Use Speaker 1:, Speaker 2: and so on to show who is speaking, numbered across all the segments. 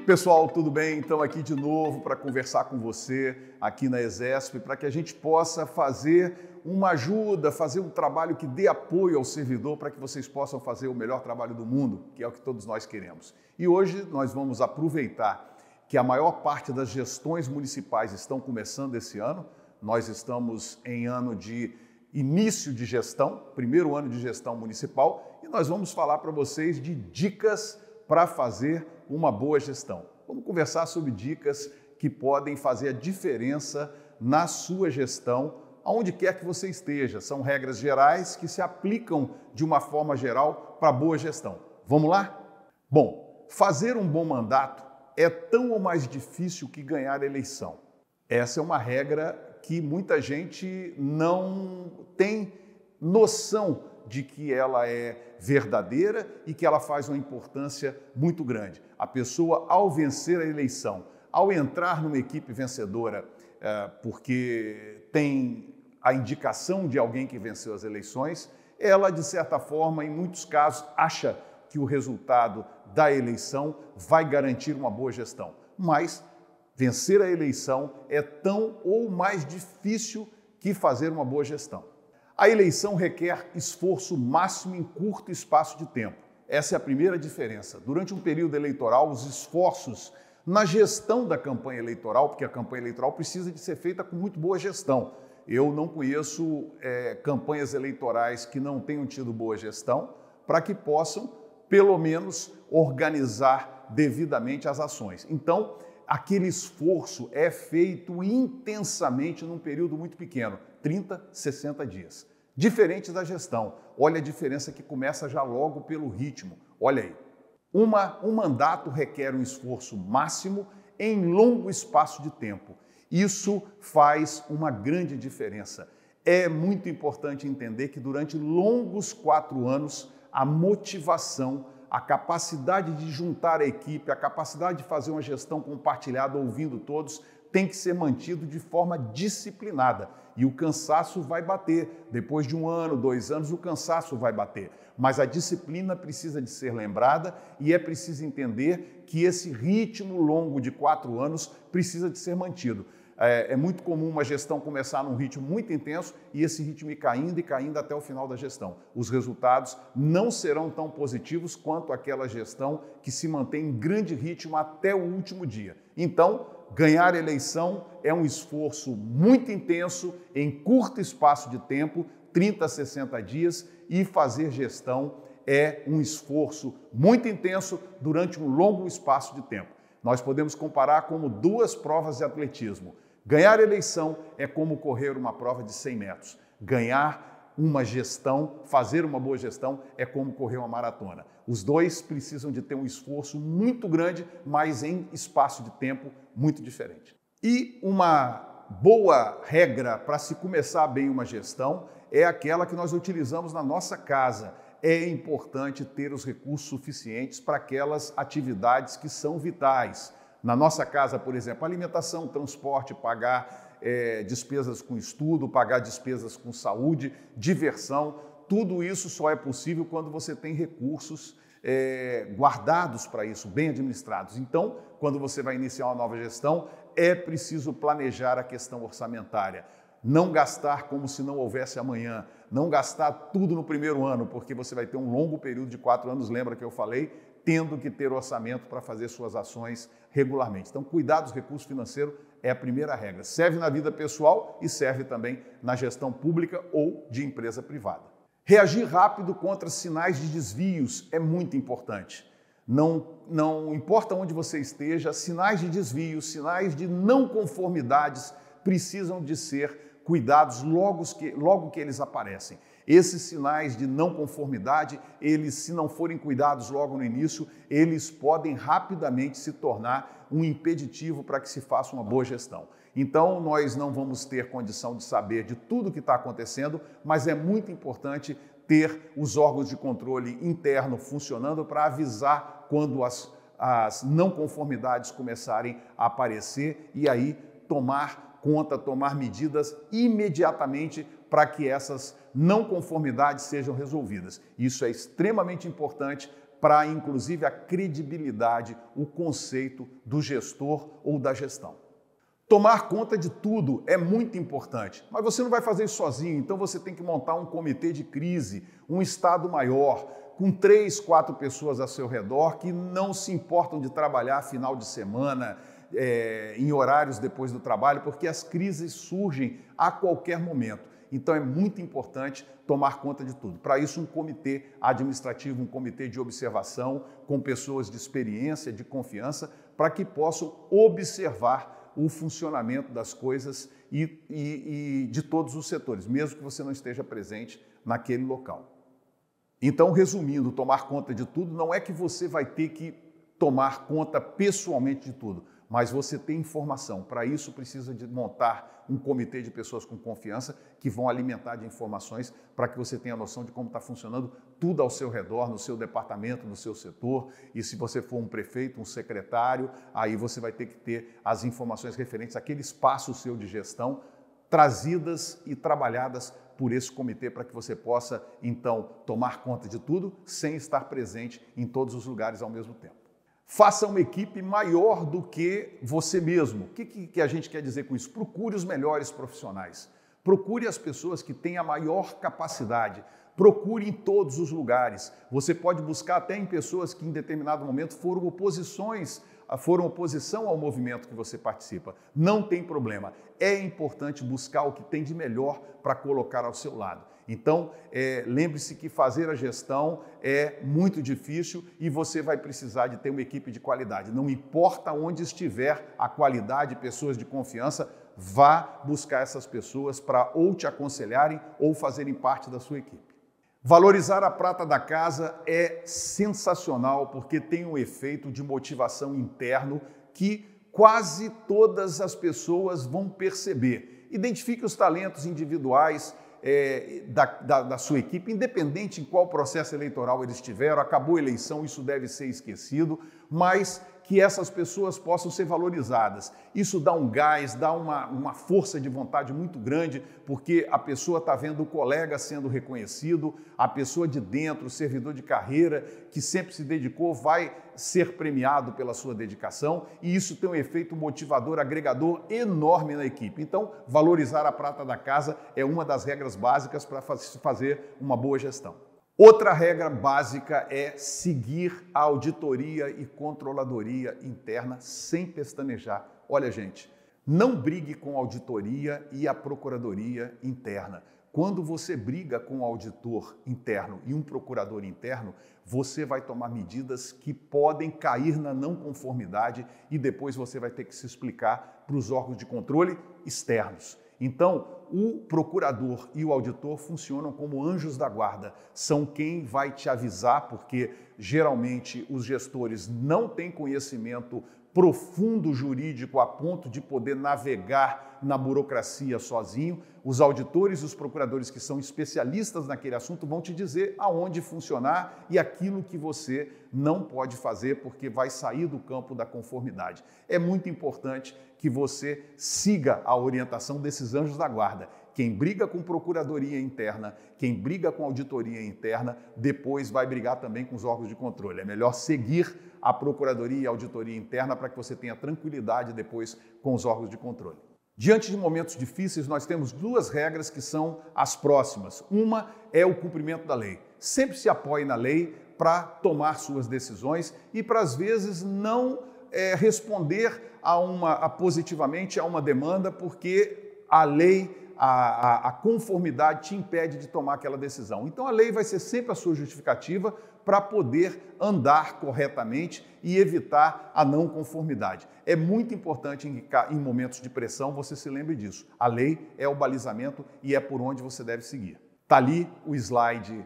Speaker 1: Pessoal, tudo bem? Então aqui de novo para conversar com você aqui na Exesp, para que a gente possa fazer uma ajuda, fazer um trabalho que dê apoio ao servidor para que vocês possam fazer o melhor trabalho do mundo, que é o que todos nós queremos. E hoje nós vamos aproveitar que a maior parte das gestões municipais estão começando esse ano. Nós estamos em ano de início de gestão, primeiro ano de gestão municipal, e nós vamos falar para vocês de dicas para fazer uma boa gestão. Vamos conversar sobre dicas que podem fazer a diferença na sua gestão, aonde quer que você esteja. São regras gerais que se aplicam de uma forma geral para a boa gestão. Vamos lá? Bom, fazer um bom mandato é tão ou mais difícil que ganhar a eleição. Essa é uma regra que muita gente não tem noção de que ela é verdadeira e que ela faz uma importância muito grande. A pessoa, ao vencer a eleição, ao entrar numa equipe vencedora, porque tem a indicação de alguém que venceu as eleições, ela, de certa forma, em muitos casos, acha que o resultado da eleição vai garantir uma boa gestão. Mas vencer a eleição é tão ou mais difícil que fazer uma boa gestão. A eleição requer esforço máximo em curto espaço de tempo. Essa é a primeira diferença. Durante um período eleitoral, os esforços na gestão da campanha eleitoral, porque a campanha eleitoral precisa de ser feita com muito boa gestão. Eu não conheço campanhas eleitorais que não tenham tido boa gestão para que possam, pelo menos, organizar devidamente as ações. Então, aquele esforço é feito intensamente num período muito pequeno, 30, 60 dias. Diferente da gestão. Olha a diferença que começa já logo pelo ritmo. Olha aí. Um mandato requer um esforço máximo em longo espaço de tempo. Isso faz uma grande diferença. É muito importante entender que durante longos 4 anos, a motivação, a capacidade de juntar a equipe, a capacidade de fazer uma gestão compartilhada, ouvindo todos, tem que ser mantido de forma disciplinada. E o cansaço vai bater. Depois de 1 ano, 2 anos, o cansaço vai bater. Mas a disciplina precisa de ser lembrada e é preciso entender que esse ritmo longo de 4 anos precisa de ser mantido. É muito comum uma gestão começar num ritmo muito intenso e esse ritmo ir caindo e caindo até o final da gestão. Os resultados não serão tão positivos quanto aquela gestão que se mantém em grande ritmo até o último dia. Então, ganhar a eleição é um esforço muito intenso em curto espaço de tempo, 30 a 60 dias, e fazer gestão é um esforço muito intenso durante um longo espaço de tempo. Nós podemos comparar como 2 provas de atletismo. Ganhar a eleição é como correr uma prova de 100 metros. Ganhar uma gestão, fazer uma boa gestão, é como correr uma maratona. Os dois precisam de ter um esforço muito grande, mas em espaço de tempo muito diferente. E uma boa regra para se começar bem uma gestão é aquela que nós utilizamos na nossa casa. É importante ter os recursos suficientes para aquelas atividades que são vitais. Na nossa casa, por exemplo, alimentação, transporte, pagar despesas com estudo, pagar despesas com saúde, diversão, tudo isso só é possível quando você tem recursos guardados para isso, bem administrados. Então, quando você vai iniciar uma nova gestão, é preciso planejar a questão orçamentária. Não gastar como se não houvesse amanhã, não gastar tudo no primeiro ano, porque você vai ter um longo período de 4 anos, lembra que eu falei, tendo que ter orçamento para fazer suas ações regularmente. Então, cuidar dos recursos financeiros é a primeira regra. Serve na vida pessoal e serve também na gestão pública ou de empresa privada. Reagir rápido contra sinais de desvios é muito importante. Não importa onde você esteja, sinais de desvios, sinais de não conformidades precisam de ser cuidados logo que eles aparecem. Esses sinais de não conformidade, eles, se não forem cuidados logo no início, eles podem rapidamente se tornar um impeditivo para que se faça uma boa gestão. Então, nós não vamos ter condição de saber de tudo que está acontecendo, mas é muito importante ter os órgãos de controle interno funcionando para avisar quando as não conformidades começarem a aparecer e aí tomar conta, tomar medidas imediatamente para que essas não conformidades sejam resolvidas. Isso é extremamente importante para, inclusive, a credibilidade, o conceito do gestor ou da gestão. Tomar conta de tudo é muito importante, mas você não vai fazer isso sozinho, então você tem que montar um comitê de crise, um estado maior, com 3, 4 pessoas ao seu redor que não se importam de trabalhar final de semana, em horários depois do trabalho, porque as crises surgem a qualquer momento. Então é muito importante tomar conta de tudo. Para isso, um comitê administrativo, um comitê de observação, com pessoas de experiência, de confiança, para que possam observar o funcionamento das coisas e de todos os setores, mesmo que você não esteja presente naquele local. Então, resumindo, tomar conta de tudo não é que você vai ter que tomar conta pessoalmente de tudo, mas você tem informação. Para isso, precisa de montar um comitê de pessoas com confiança que vão alimentar de informações para que você tenha noção de como está funcionando tudo ao seu redor, no seu departamento, no seu setor. E se você for um prefeito, um secretário, aí você vai ter que ter as informações referentes àquele espaço seu de gestão, trazidas e trabalhadas por esse comitê para que você possa, então, tomar conta de tudo sem estar presente em todos os lugares ao mesmo tempo. Faça uma equipe maior do que você mesmo. O que a gente quer dizer com isso? Procure os melhores profissionais. Procure as pessoas que têm a maior capacidade. Procure em todos os lugares. Você pode buscar até em pessoas que em determinado momento foram oposição ao movimento que você participa. Não tem problema. É importante buscar o que tem de melhor para colocar ao seu lado. Então, lembre-se que fazer a gestão é muito difícil e você vai precisar de ter uma equipe de qualidade. Não importa onde estiver a qualidade, pessoas de confiança, vá buscar essas pessoas para ou te aconselharem ou fazerem parte da sua equipe. Valorizar a prata da casa é sensacional porque tem um efeito de motivação interno que quase todas as pessoas vão perceber. Identifique os talentos individuais da sua equipe, independente em qual processo eleitoral eles estiveram, acabou a eleição, isso deve ser esquecido, mas que essas pessoas possam ser valorizadas. Isso dá um gás, dá uma força de vontade muito grande, porque a pessoa está vendo o colega sendo reconhecido, a pessoa de dentro, o servidor de carreira, que sempre se dedicou, vai ser premiado pela sua dedicação, e isso tem um efeito motivador, agregador enorme na equipe. Então, valorizar a prata da casa é uma das regras básicas para fazer uma boa gestão. Outra regra básica é seguir a auditoria e controladoria interna sem pestanejar. Olha, gente, não brigue com a auditoria e a procuradoria interna. Quando você briga com o auditor interno e um procurador interno, você vai tomar medidas que podem cair na não conformidade e depois você vai ter que se explicar para os órgãos de controle externos. Então, o procurador e o auditor funcionam como anjos da guarda, são quem vai te avisar, porque geralmente os gestores não têm conhecimento profundo jurídico a ponto de poder navegar na burocracia sozinho. Os auditores e os procuradores que são especialistas naquele assunto vão te dizer aonde funcionar e aquilo que você não pode fazer porque vai sair do campo da conformidade. É muito importante que você siga a orientação desses anjos da guarda. Quem briga com procuradoria interna, quem briga com auditoria interna, depois vai brigar também com os órgãos de controle. É melhor seguir a procuradoria e a auditoria interna para que você tenha tranquilidade depois com os órgãos de controle. Diante de momentos difíceis, nós temos duas regras que são as próximas. Uma é o cumprimento da lei. Sempre se apoie na lei para tomar suas decisões e para, às vezes, não responder positivamente a uma demanda, porque a lei, a conformidade te impede de tomar aquela decisão. Então, a lei vai ser sempre a sua justificativa para poder andar corretamente e evitar a não conformidade. É muito importante em momentos de pressão você se lembre disso. A lei é o balizamento e é por onde você deve seguir. Está ali o slide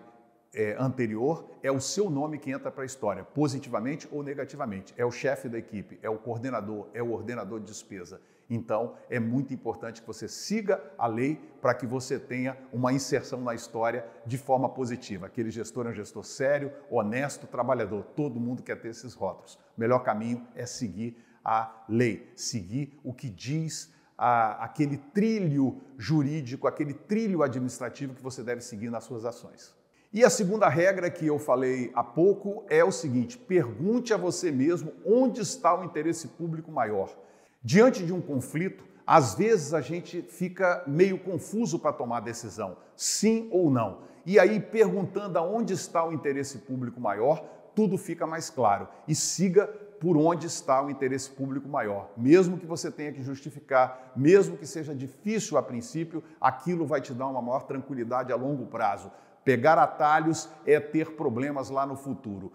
Speaker 1: anterior, é o seu nome que entra para a história, positivamente ou negativamente. É o chefe da equipe, é o coordenador, é o ordenador de despesa. Então, é muito importante que você siga a lei para que você tenha uma inserção na história de forma positiva. Aquele gestor é um gestor sério, honesto, trabalhador. Todo mundo quer ter esses rótulos. O melhor caminho é seguir a lei, seguir o que diz aquele trilho jurídico, aquele trilho administrativo que você deve seguir nas suas ações. E a segunda regra que eu falei há pouco é o seguinte: pergunte a você mesmo onde está o interesse público maior. Diante de um conflito, às vezes a gente fica meio confuso para tomar decisão, sim ou não. E aí, perguntando aonde está o interesse público maior, tudo fica mais claro. E siga por onde está o interesse público maior. Mesmo que você tenha que justificar, mesmo que seja difícil a princípio, aquilo vai te dar uma maior tranquilidade a longo prazo. Pegar atalhos é ter problemas lá no futuro.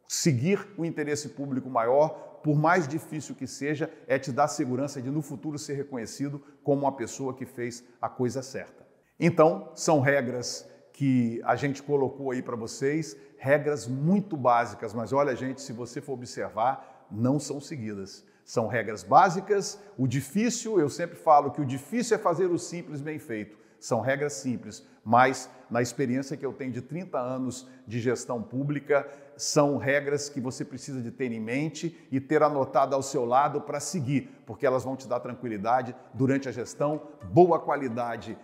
Speaker 1: Seguir o interesse público maior, por mais difícil que seja, é te dar segurança de no futuro ser reconhecido como uma pessoa que fez a coisa certa. Então, são regras que a gente colocou aí para vocês, regras muito básicas, mas olha, gente, se você for observar, não são seguidas. São regras básicas, o difícil, eu sempre falo que o difícil é fazer o simples bem feito. São regras simples, mas na experiência que eu tenho de 30 anos de gestão pública, são regras que você precisa de ter em mente e ter anotado ao seu lado para seguir, porque elas vão te dar tranquilidade durante a gestão, boa qualidade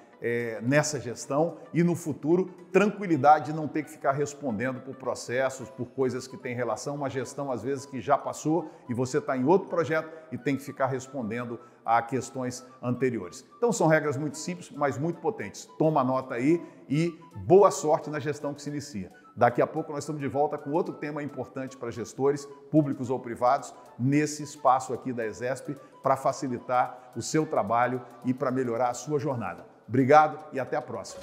Speaker 1: nessa gestão e no futuro, tranquilidade de não ter que ficar respondendo por processos, por coisas que têm relação, uma gestão às vezes que já passou e você está em outro projeto e tem que ficar respondendo a questões anteriores. Então são regras muito simples, mas muito potentes. Toma nota aí e boa sorte na gestão que se inicia. Daqui a pouco nós estamos de volta com outro tema importante para gestores, públicos ou privados, nesse espaço aqui da ESESP, para facilitar o seu trabalho e para melhorar a sua jornada. Obrigado e até a próxima.